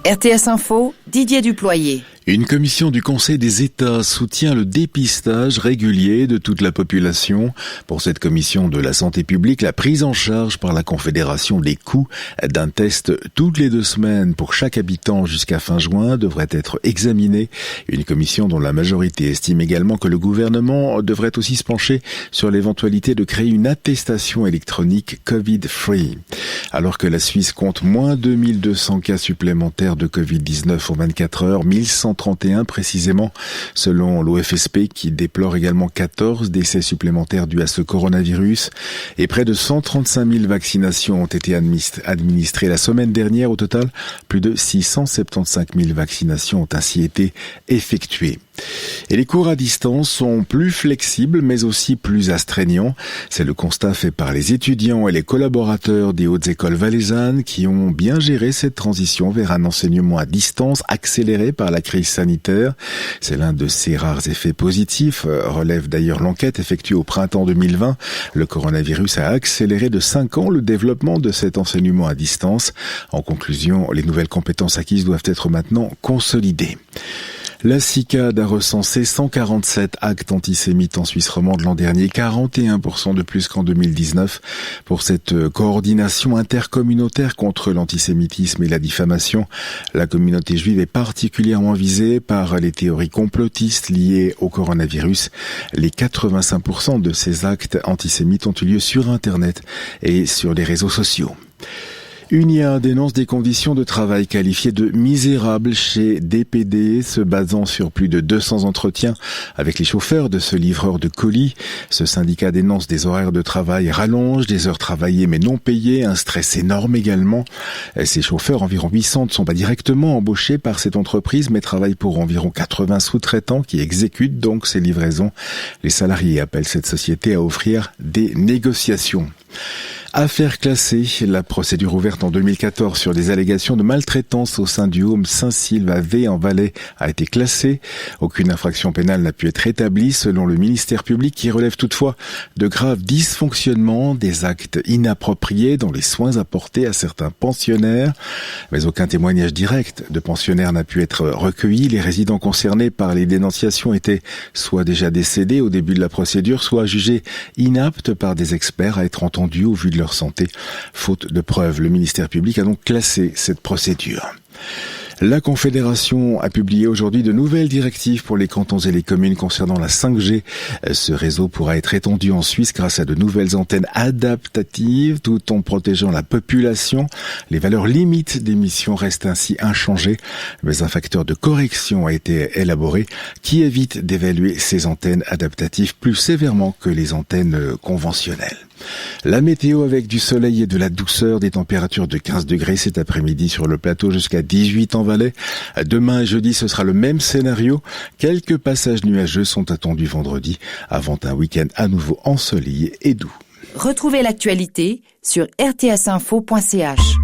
RTS Info, Didier Duployer. Une commission du Conseil des États soutient le dépistage régulier de toute la population. Pour cette commission de la santé publique, la prise en charge par la Confédération des coûts d'un test toutes les 2 semaines pour chaque habitant jusqu'à fin juin devrait être examinée. Une commission dont la majorité estime également que le gouvernement devrait aussi se pencher sur l'éventualité de créer une attestation électronique Covid-free. Alors que la Suisse compte moins 2200 cas supplémentaires de Covid-19 en 24 heures, 1131 précisément, selon l'OFSP qui déplore également 14 décès supplémentaires dus à ce coronavirus. Et près de 135 000 vaccinations ont été administrées la semaine dernière. Au total, plus de 675 000 vaccinations ont ainsi été effectuées. Et les cours à distance sont plus flexibles mais aussi plus astreignants. C'est le constat fait par les étudiants et les collaborateurs des hautes écoles valaisannes qui ont bien géré cette transition vers un enseignement à distance accéléré par la crise sanitaire. C'est l'un de ces rares effets positifs, relève d'ailleurs l'enquête effectuée au printemps 2020. Le coronavirus a accéléré de 5 ans le développement de cet enseignement à distance. En conclusion, les nouvelles compétences acquises doivent être maintenant consolidées. La CICAD a recensé 147 actes antisémites en Suisse romande l'an dernier, 41% de plus qu'en 2019. Pour cette coordination intercommunautaire contre l'antisémitisme et la diffamation, la communauté juive est particulièrement visée par les théories complotistes liées au coronavirus. Les 85% de ces actes antisémites ont eu lieu sur Internet et sur les réseaux sociaux. UNIA dénonce des conditions de travail qualifiées de misérables chez DPD, se basant sur plus de 200 entretiens avec les chauffeurs de ce livreur de colis. Ce syndicat dénonce des horaires de travail rallonges, des heures travaillées mais non payées, un stress énorme également. Ces chauffeurs, environ 800, ne sont pas directement embauchés par cette entreprise mais travaillent pour environ 80 sous-traitants qui exécutent donc ces livraisons. Les salariés appellent cette société à offrir des négociations. Affaire classée, la procédure ouverte en 2014 sur des allégations de maltraitance au sein du home Saint-Sylve à V en Valais a été classée. Aucune infraction pénale n'a pu être établie selon le ministère public qui relève toutefois de graves dysfonctionnements, des actes inappropriés dans les soins apportés à certains pensionnaires. Mais aucun témoignage direct de pensionnaires n'a pu être recueilli. Les résidents concernés par les dénonciations étaient soit déjà décédés au début de la procédure, soit jugés inaptes par des experts à être entendus au vu de leur santé. Faute de preuves, le ministère public a donc classé cette procédure. La Confédération a publié aujourd'hui de nouvelles directives pour les cantons et les communes concernant la 5G. Ce réseau pourra être étendu en Suisse grâce à de nouvelles antennes adaptatives tout en protégeant la population. Les valeurs limites d'émission restent ainsi inchangées, mais un facteur de correction a été élaboré qui évite d'évaluer ces antennes adaptatives plus sévèrement que les antennes conventionnelles. La météo avec du soleil et de la douceur, des températures de 15 degrés cet après-midi sur le plateau jusqu'à 18 en Valais. Demain et jeudi, ce sera le même scénario. Quelques passages nuageux sont attendus vendredi avant un week-end à nouveau ensoleillé et doux. Retrouvez l'actualité sur rtsinfo.ch.